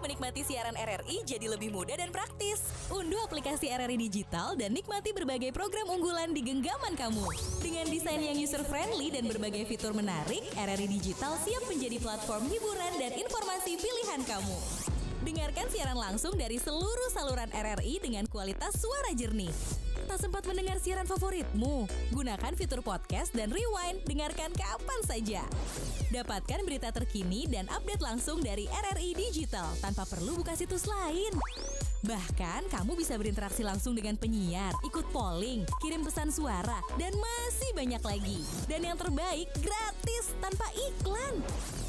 menikmati siaran RRI jadi lebih mudah dan praktis. Unduh aplikasi RRI Digital dan nikmati berbagai program unggulan di genggaman kamu. Dengan desain yang user-friendly dan berbagai fitur menarik, RRI Digital siap menjadi platform hiburan dan informasi pilihan kamu. Dengarkan siaran langsung dari seluruh saluran RRI dengan kualitas suara jernih. Tak sempat mendengar siaran favoritmu? Gunakan fitur podcast dan rewind, dengarkan kapan saja. Dapatkan berita terkini dan update langsung dari RRI Digital tanpa perlu buka situs lain. Bahkan kamu bisa berinteraksi langsung dengan penyiar, ikut polling, kirim pesan suara, dan masih banyak lagi. Dan yang terbaik, gratis tanpa iklan.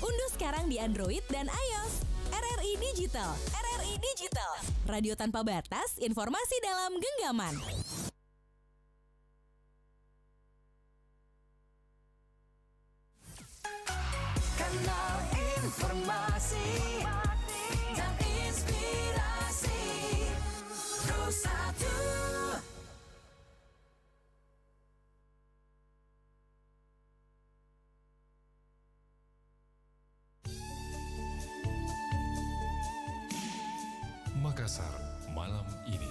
Unduh sekarang di Android dan iOS. RRI Digital, RRI Digital, radio tanpa batas, informasi dalam genggaman. Kanal informasi dan inspirasi Terus Satu. Makassar malam ini.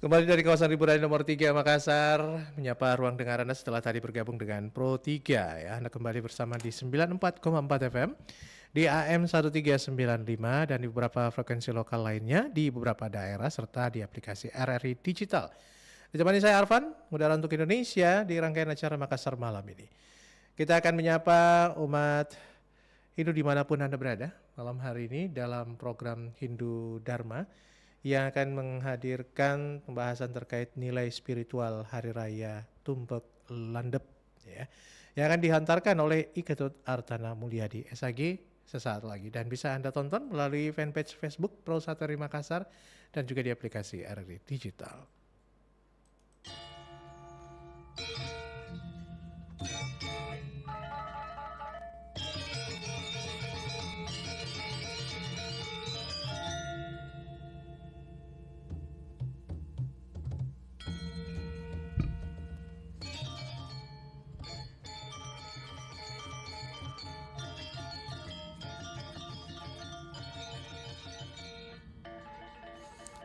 Kembali dari kawasan hiburan nomor 3 Makassar, menyapa ruang dengar Anda setelah tadi bergabung dengan Pro 3 ya. Anda kembali bersama di 94,4 FM di AM 1395 dan di beberapa frekuensi lokal lainnya di beberapa daerah serta di aplikasi RRI Digital. Ditemani saya Arfan, Mudara untuk Indonesia di rangkaian acara Makassar malam ini. Kita akan menyapa umat Hindu dimanapun Anda berada malam hari ini dalam program Hindu Dharma yang akan menghadirkan pembahasan terkait nilai spiritual Hari Raya Tumpek Landep ya, yang akan dihantarkan oleh I Ketut Artana Mulyadi SAG sesaat lagi, dan bisa Anda tonton melalui fanpage Facebook Pro Sateri Makassar dan juga di aplikasi RRI Digital.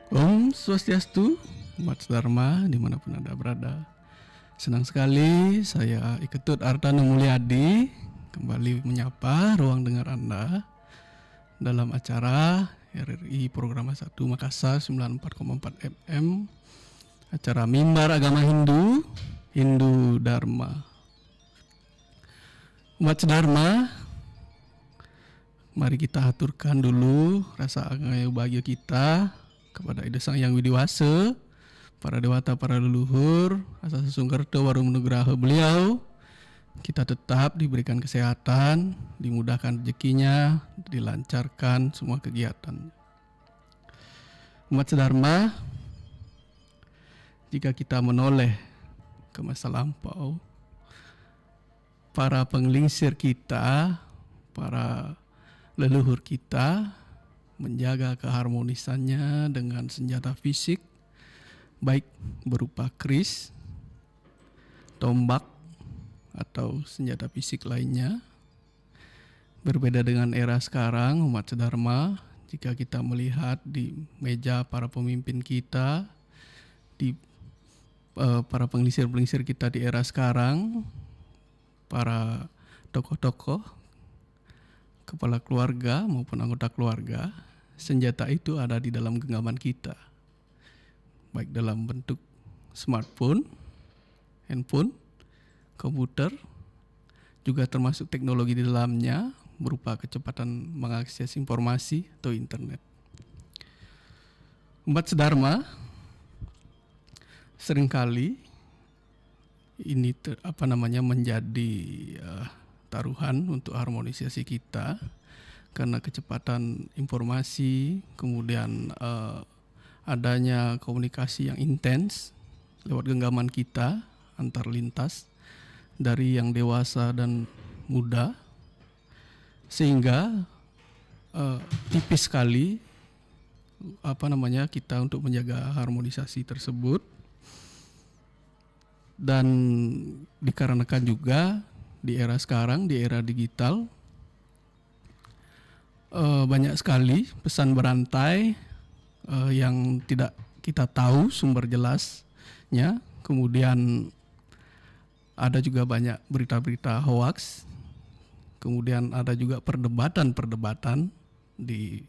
Om Swastiastu, umat Dharma dimanapun Anda berada. Senang sekali saya I Ketut Artana Mulyadi kembali menyapa ruang dengar Anda dalam acara RRI Program 1 Makassar 94,4 FM, acara Mimbar Agama Hindu, Hindu Dharma. Umat Dharma, mari kita haturkan dulu rasa bahagia kita kepada Ida Sang Yang Widiwasa, para dewata, para leluhur, asa sesungkerto warung menugraha beliau. Kita tetap diberikan kesehatan, dimudahkan rezekinya, dilancarkan semua kegiatan. Umat Dharma, jika kita menoleh ke masa lampau, para penglingsir kita, para leluhur kita menjaga keharmonisannya dengan senjata fisik, baik berupa keris, tombak, atau senjata fisik lainnya. Berbeda dengan era sekarang, umat Dharma, jika kita melihat di meja para pemimpin kita, di para penglingsir-penglingsir kita di era sekarang, para tokoh-tokoh, kepala keluarga maupun anggota keluarga, senjata itu ada di dalam genggaman kita, baik dalam bentuk smartphone, handphone, komputer, juga termasuk teknologi di dalamnya berupa kecepatan mengakses informasi atau internet. Umat Dharma seringkali ini menjadi taruhan untuk harmonisasi kita karena kecepatan informasi, kemudian adanya komunikasi yang intens lewat genggaman kita antar lintas dari yang dewasa dan muda, sehingga tipis sekali kita untuk menjaga harmonisasi tersebut. Dan dikarenakan juga di era sekarang, di era digital, banyak sekali pesan berantai yang tidak kita tahu sumber jelasnya. Kemudian ada juga banyak berita-berita hoax. Kemudian ada juga perdebatan-perdebatan di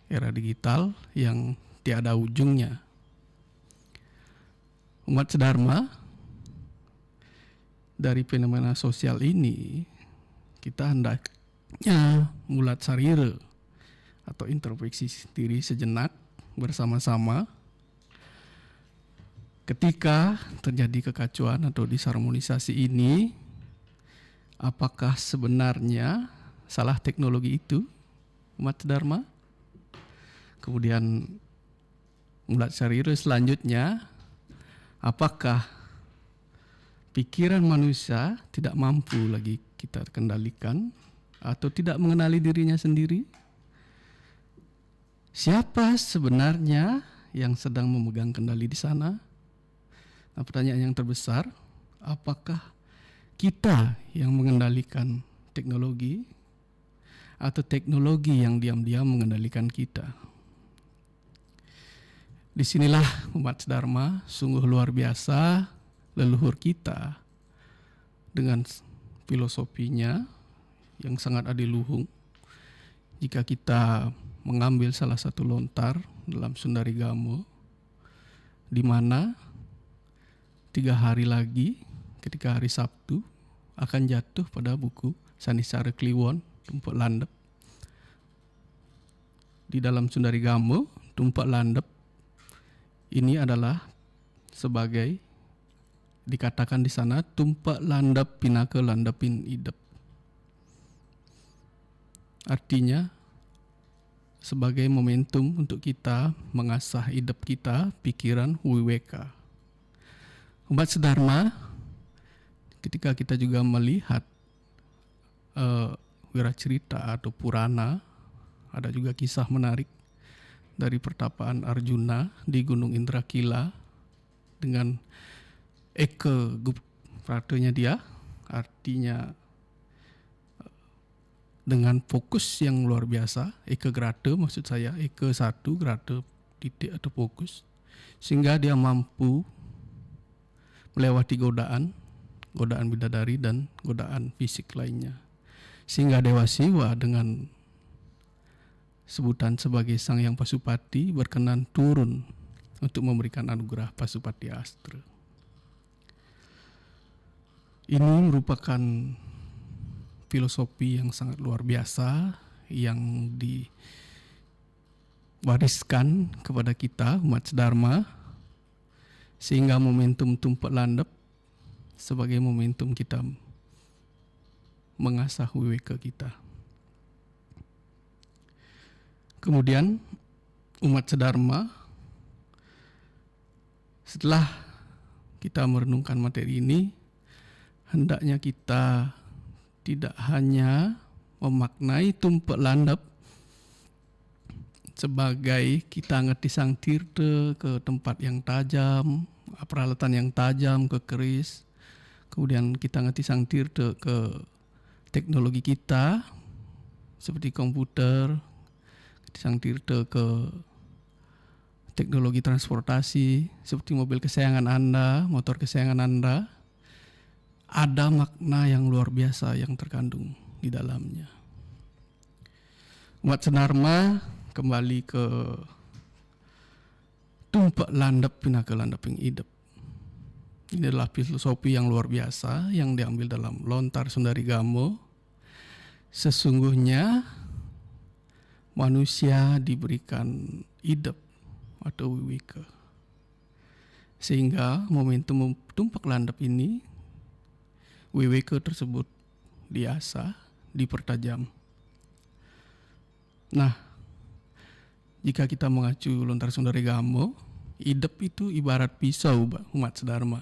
era digital yang tiada ujungnya. Umat sedharma, dari fenomena sosial ini kita hendaknya mulat sarira atau introspeksi diri sejenak bersama-sama. Ketika terjadi kekacauan atau disharmonisasi ini, apakah sebenarnya salah teknologi itu, umat sedharma? Kemudian mulat sarira selanjutnya, apakah pikiran manusia tidak mampu lagi kita kendalikan atau tidak mengenali dirinya sendiri? Siapa sebenarnya yang sedang memegang kendali di sana? Nah, pertanyaan yang terbesar, apakah kita yang mengendalikan teknologi atau teknologi yang diam-diam mengendalikan kita? Disinilah umat sedharma sungguh luar biasa leluhur kita dengan filosofinya yang sangat adiluhung. Jika kita mengambil salah satu lontar dalam Sundarigama, di mana 3 hari lagi ketika hari Sabtu akan jatuh pada buku Sanicara Kliwon Tumpak Landep. Di dalam Sundarigama, Tumpak Landep ini adalah sebagai, dikatakan di sana, tumpak landap pinaka landapin idep. Artinya sebagai momentum untuk kita mengasah idep kita, pikiran, wiweka. Umat sedharma, ketika kita juga melihat wiracerita atau Purana, ada juga kisah menarik dari pertapaan Arjuna di Gunung Indrakila dengan Eka Gupratanya dia, artinya dengan fokus yang luar biasa. Eka Grata maksud saya, Eka satu, Grata titik atau fokus, sehingga dia mampu melewati godaan bidadari dan godaan fisik lainnya. Sehingga Dewa Siwa dengan sebutan sebagai Sang Yang Pasupati berkenan turun untuk memberikan anugerah Pasupati Astra. Ini merupakan filosofi yang sangat luar biasa yang diwariskan kepada kita umat sedharma, sehingga momentum Tumpak Landep sebagai momentum kita mengasah wiweka kita. Kemudian umat sedharma, setelah kita merenungkan materi ini, hendaknya kita tidak hanya memaknai Tumpak Landep sebagai kita ngerti sang tirta ke tempat yang tajam, peralatan yang tajam, ke keris. Kemudian kita ngerti sang tirta ke teknologi kita seperti komputer, sang tirta ke teknologi transportasi seperti mobil kesayangan Anda, motor kesayangan Anda. Ada makna yang luar biasa yang terkandung di dalamnya. Umat sedharma kembali ke Tumpak Landep pinaka landaping idep. Ini adalah filosofi yang luar biasa yang diambil dalam lontar Sundarigama. Sesungguhnya manusia diberikan idep atau wiwika, sehingga momentum Tumpak Landep ini, wiwika tersebut diasah, dipertajam. Nah, jika kita mengacu lontar Sundarigama, idep itu ibarat pisau umat sedharma.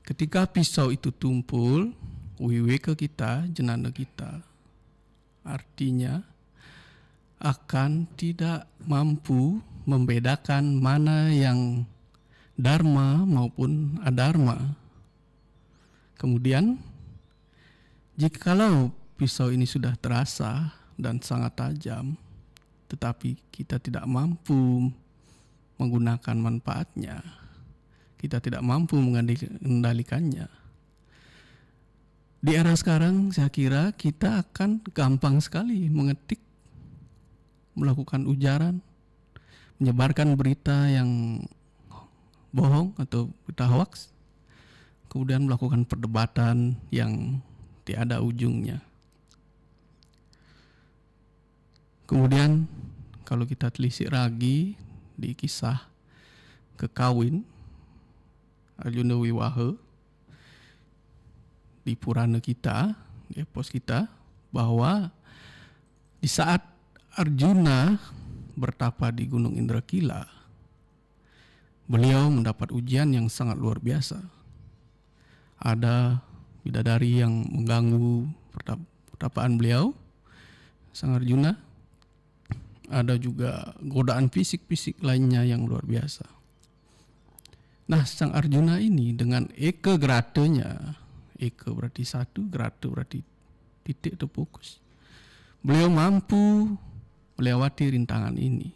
Ketika pisau itu tumpul, wiwika kita, jenana kita, artinya akan tidak mampu membedakan mana yang dharma maupun adharma. Kemudian, jikalau pisau ini sudah terasa dan sangat tajam, tetapi kita tidak mampu menggunakan manfaatnya, kita tidak mampu mengendalikannya. Di era sekarang saya kira kita akan gampang sekali mengetik, melakukan ujaran, menyebarkan berita yang bohong atau berita hoax, kemudian melakukan perdebatan yang tiada ujungnya. Kemudian kalau kita telisik lagi di kisah kekawin Arjuna Wiwaha di Purana kita, di epos kita, bahwa di saat Arjuna bertapa di Gunung Indrakila, beliau mendapat ujian yang sangat luar biasa. Ada bidadari yang mengganggu pertapaan beliau, Sang Arjuna. Ada juga godaan fisik-fisik lainnya yang luar biasa. Nah, Sang Arjuna ini dengan eka gratanya, eka berarti satu, grata berarti titik atau fokus, beliau mampu melewati rintangan ini.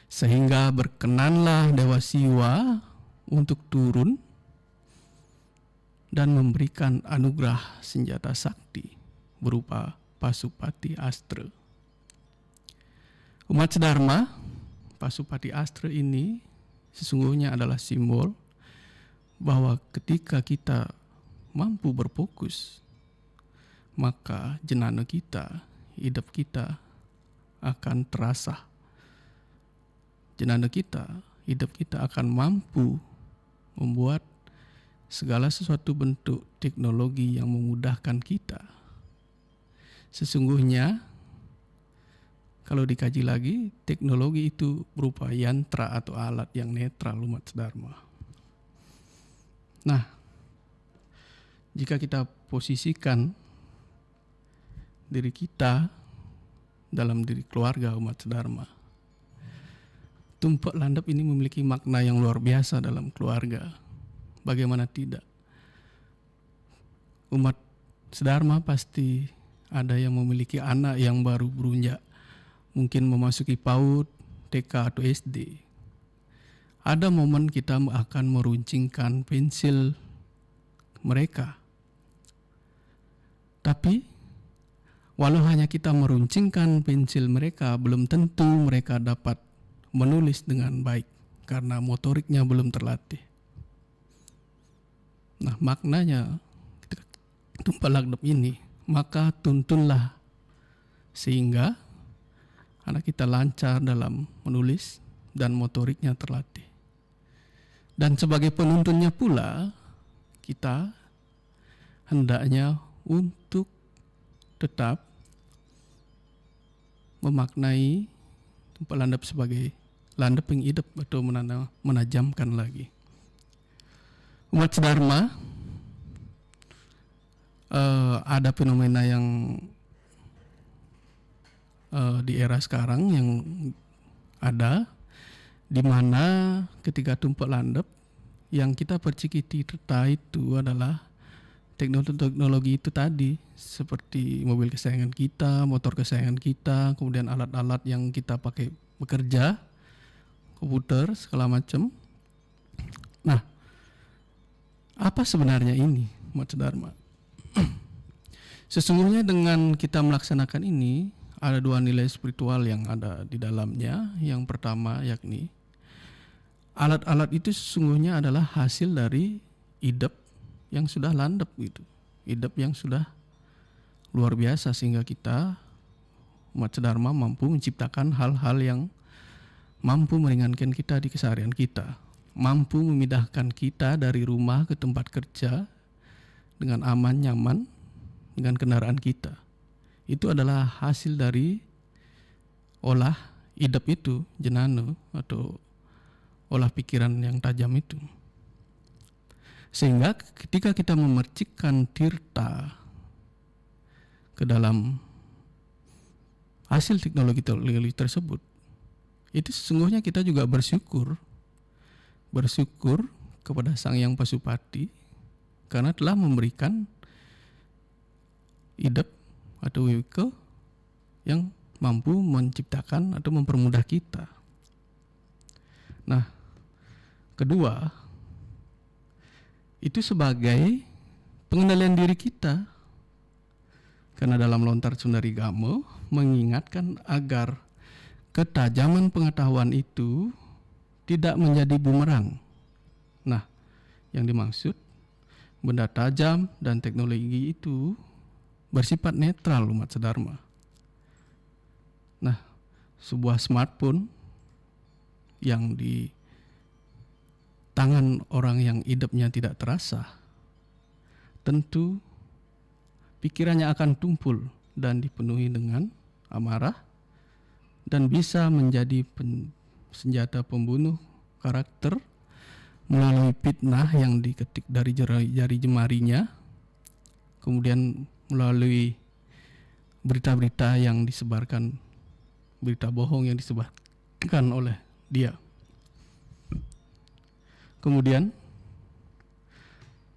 Sehingga berkenanlah Dewa Siwa untuk turun dan memberikan anugerah senjata sakti berupa Pasupati Astra. Umat sedharma, Pasupati Astra ini sesungguhnya adalah simbol bahwa ketika kita mampu berfokus, maka jenana kita, hidup kita akan terasa. Jenana kita, hidup kita akan mampu membuat segala sesuatu bentuk teknologi yang memudahkan kita. Sesungguhnya kalau dikaji lagi, teknologi itu berupa yantra atau alat yang netral umat sedharma. Nah, jika kita posisikan diri kita dalam diri keluarga umat sedharma, tumpak landap ini memiliki makna yang luar biasa dalam keluarga. Bagaimana tidak? Umat sedharma pasti ada yang memiliki anak yang baru berusia, mungkin memasuki PAUD, TK atau SD. Ada momen kita akan meruncingkan pensil mereka. Tapi, walau hanya kita meruncingkan pensil mereka, belum tentu mereka dapat menulis dengan baik karena motoriknya belum terlatih. Nah, maknanya tumpak landap ini, maka tuntunlah sehingga anak kita lancar dalam menulis dan motoriknya terlatih. Dan sebagai penuntunnya pula, kita hendaknya untuk tetap memaknai tumpak landap sebagai landap yang hidup atau menajamkan lagi. Umat sedharma, ada fenomena yang di era sekarang yang ada, di mana ketika tumpak landap yang kita percikiti itu adalah teknologi itu tadi, seperti mobil kesayangan kita, motor kesayangan kita, kemudian alat-alat yang kita pakai bekerja, komputer segala macam. Nah, apa sebenarnya ini umat sedharma? Sesungguhnya dengan kita melaksanakan ini, ada dua nilai spiritual yang ada di dalamnya. Yang pertama yakni alat-alat itu sesungguhnya adalah hasil dari hidup yang sudah landap gitu. Hidup yang sudah luar biasa sehingga kita umat sedharma mampu menciptakan hal-hal yang mampu meringankan kita di keseharian kita, mampu memindahkan kita dari rumah ke tempat kerja dengan aman, nyaman dengan kendaraan kita. Itu adalah hasil dari olah hidup itu, jenana atau olah pikiran yang tajam itu. Sehingga ketika kita memercikkan tirta ke dalam hasil teknologi tersebut, itu sesungguhnya kita juga bersyukur bersyukur kepada Sang Yang Pasupati karena telah memberikan hidup atau vehicle yang mampu menciptakan atau mempermudah kita. Nah, kedua, itu sebagai pengendalian diri kita. Karena dalam Lontar Sundari Gamo mengingatkan agar ketajaman pengetahuan itu tidak menjadi bumerang. Nah, yang dimaksud benda tajam dan teknologi itu bersifat netral umat sedharma. Nah, sebuah smartphone yang di tangan orang yang hidupnya tidak terasa, tentu pikirannya akan tumpul dan dipenuhi dengan amarah dan bisa menjadi senjata pembunuh karakter melalui fitnah yang diketik dari jari jemarinya, kemudian melalui berita-berita yang disebarkan, berita bohong yang disebarkan oleh dia. Kemudian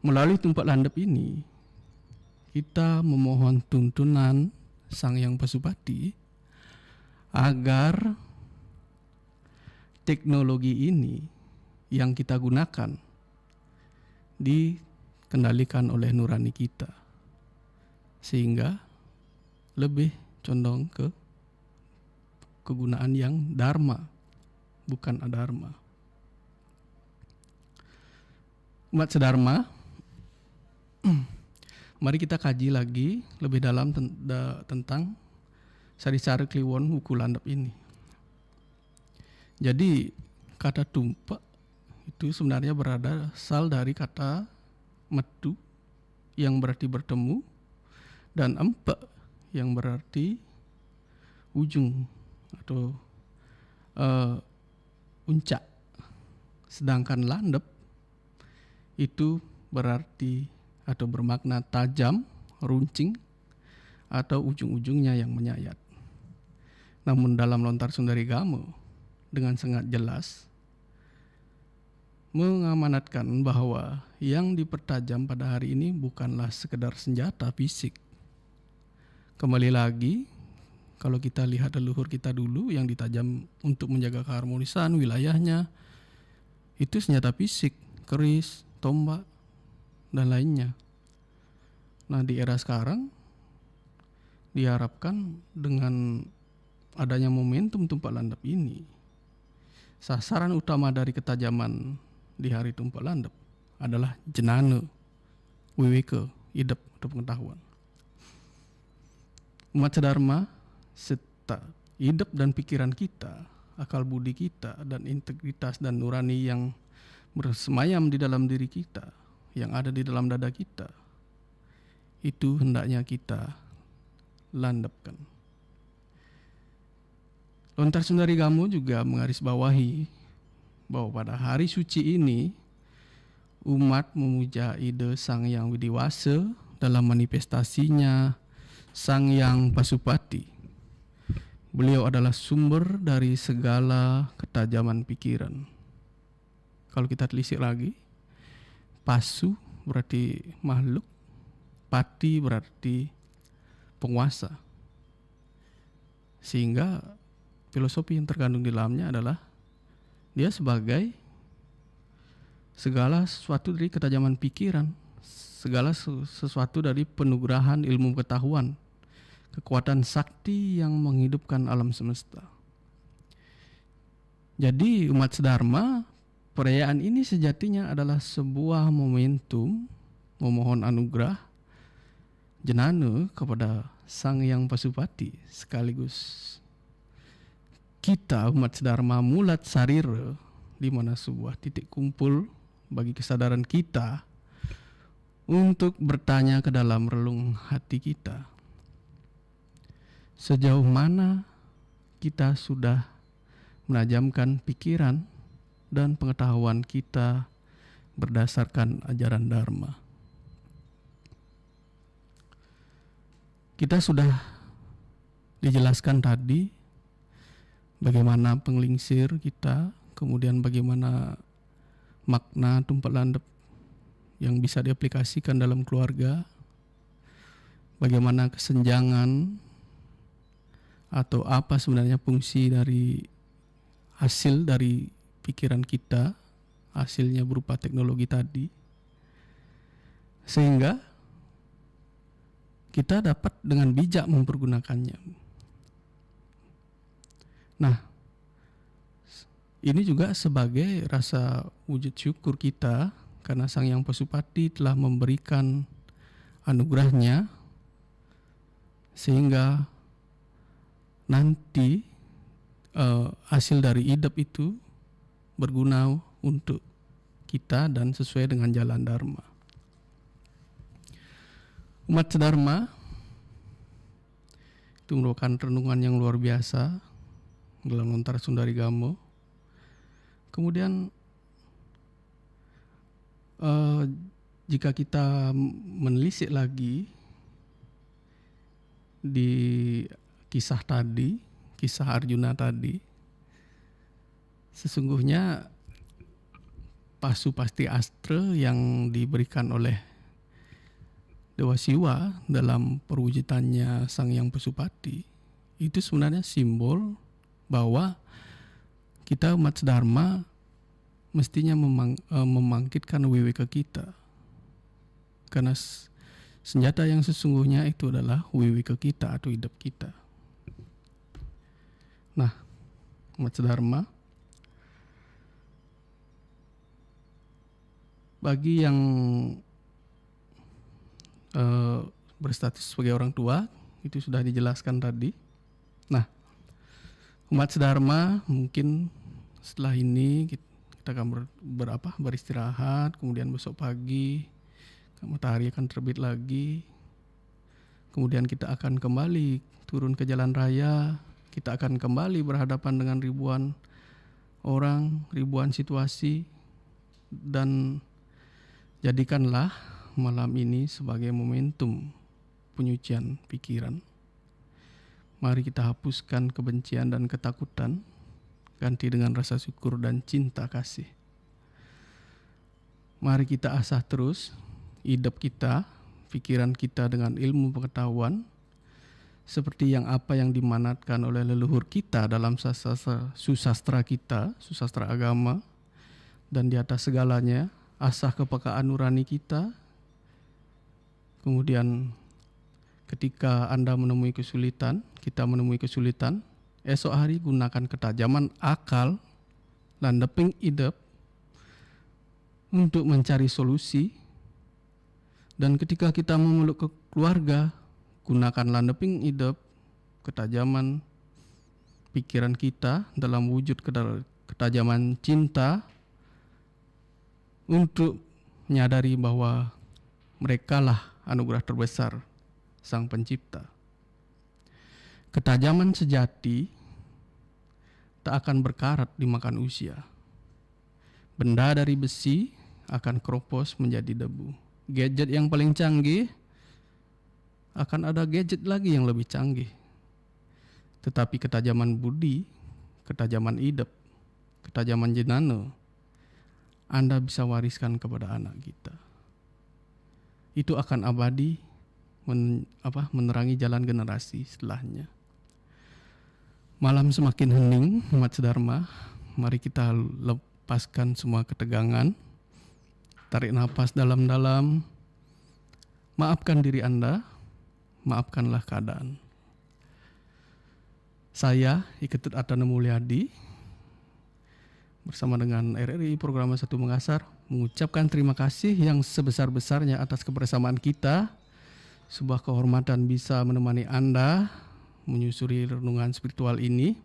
melalui tumpak landep ini kita memohon tuntunan Sang Yang Pasupati agar teknologi ini yang kita gunakan dikendalikan oleh nurani kita, sehingga lebih condong ke kegunaan yang dharma, bukan adharma. Umat sedharma, mari kita kaji lagi lebih dalam tentang Sari-Sari Kliwon Wuku Landep ini. Jadi kata tumpak itu sebenarnya berasal dari kata metu yang berarti bertemu dan empek yang berarti ujung atau puncak. Sedangkan landep itu berarti atau bermakna tajam, runcing, atau ujung-ujungnya yang menyayat. Namun dalam Lontar Sundari Gamo dengan sangat jelas mengamanatkan bahwa yang dipertajam pada hari ini bukanlah sekedar senjata fisik. Kembali lagi, kalau kita lihat leluhur kita dulu yang ditajam untuk menjaga keharmonisan wilayahnya, itu senjata fisik, keris, tombak, dan lainnya. Nah, di era sekarang diharapkan dengan adanya momentum tumpak landep ini, sasaran utama dari ketajaman di hari tumpak landep adalah jenana, wiwike, hidup atau pengetahuan. Umat sedharma, serta hidup dan pikiran kita, akal budi kita, dan integritas dan nurani yang bersemayam di dalam diri kita, yang ada di dalam dada kita, itu hendaknya kita landepkan. Lontar Sundari Gamo juga menggarisbawahi bahwa pada hari suci ini umat memuja ide Sang Yang Widiwasa dalam manifestasinya Sang Yang Pasupati. Beliau adalah sumber dari segala ketajaman pikiran. Kalau kita telisik lagi, pasu berarti makhluk, pati berarti penguasa. Sehingga filosofi yang terkandung di dalamnya adalah dia sebagai segala sesuatu dari ketajaman pikiran, segala sesuatu dari penugerahan ilmu pengetahuan, kekuatan sakti yang menghidupkan alam semesta. Jadi umat sedharma, perayaan ini sejatinya adalah sebuah momentum memohon anugerah jenana kepada Sang Yang Pasupati, sekaligus kita umat sedharma mulat sarira, di mana sebuah titik kumpul bagi kesadaran kita untuk bertanya ke dalam relung hati kita, sejauh mana kita sudah menajamkan pikiran dan pengetahuan kita berdasarkan ajaran Dharma. Kita sudah dijelaskan tadi bagaimana penglingsir kita, kemudian bagaimana makna tumpat landep yang bisa diaplikasikan dalam keluarga, bagaimana kesenjangan atau apa sebenarnya fungsi dari hasil dari pikiran kita, hasilnya berupa teknologi tadi, sehingga kita dapat dengan bijak mempergunakannya. Nah, ini juga sebagai rasa wujud syukur kita karena Sang Hyang Pasupati telah memberikan anugerahnya sehingga nanti hasil dari idep itu berguna untuk kita dan sesuai dengan jalan Dharma. Umat sedharma itu merupakan renungan yang luar biasa dalam Lontar Sundari Gamo. Kemudian jika kita menelisik lagi di kisah tadi, kisah Arjuna tadi, sesungguhnya Pasupati Astra yang diberikan oleh Dewa Siwa dalam perwujudannya Sang Hyang Pasupati itu sebenarnya simbol bahwa kita umat sedharma mestinya membangkitkan wiwika kita, karena senjata yang sesungguhnya itu adalah wiwika kita atau hidup kita. Nah, umat sedharma, bagi yang berstatus sebagai orang tua itu sudah dijelaskan tadi. Nah, umat sedharma mungkin setelah ini kita akan beristirahat, kemudian besok pagi matahari akan terbit lagi, kemudian kita akan kembali turun ke jalan raya, kita akan kembali berhadapan dengan ribuan orang, ribuan situasi, dan jadikanlah malam ini sebagai momentum penyucian pikiran. Mari kita hapuskan kebencian dan ketakutan, ganti dengan rasa syukur dan cinta kasih. Mari kita asah terus hidup kita, pikiran kita dengan ilmu pengetahuan, seperti apa yang dimanatkan oleh leluhur kita dalam susastra kita, susastra agama, dan di atas segalanya asah kepekaan nurani kita. Kemudian ketika Anda menemui kesulitan, kita menemui kesulitan, esok hari gunakan ketajaman akal, landeping idep untuk mencari solusi. Dan ketika kita memeluk ke keluarga, gunakan landeping idep, ketajaman pikiran kita dalam wujud ketajaman cinta untuk menyadari bahwa merekalah anugerah terbesar Sang Pencipta. Ketajaman sejati tak akan berkarat dimakan usia. Benda dari besi akan keropos menjadi debu. Gadget yang paling canggih akan ada gadget lagi yang lebih canggih. Tetapi ketajaman budi, ketajaman idep, ketajaman jenana, Anda bisa wariskan kepada anak kita. Itu akan abadi menerangi jalan generasi setelahnya. Malam semakin hening, umat sedharma, mari kita lepaskan semua ketegangan, tarik nafas dalam-dalam, maafkan diri Anda, maafkanlah keadaan. Saya, Iketut Artana Mulyadi, bersama dengan RRI Program 1 Makassar, mengucapkan terima kasih yang sebesar-besarnya atas kebersamaan kita. Sebuah kehormatan bisa menemani Anda menyusuri renungan spiritual ini.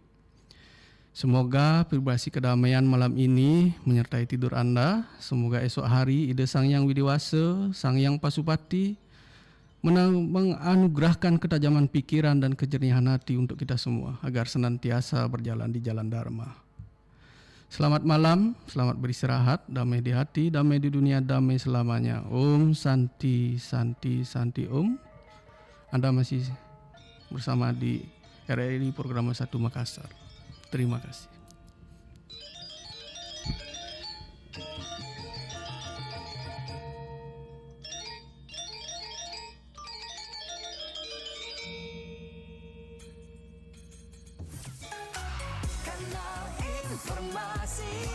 Semoga vibrasi kedamaian malam ini menyertai tidur Anda. Semoga esok hari ide Sang Hyang Widiwasa, Sang Hyang Pasupati menganugerahkan ketajaman pikiran dan kejernihan hati untuk kita semua agar senantiasa berjalan di jalan Dharma. Selamat malam, selamat beristirahat, damai di hati, damai di dunia, damai selamanya. Om Santi, Santi, Santi Om. Anda masih bersama di RRI Program 1 Makassar. Terima kasih. informasi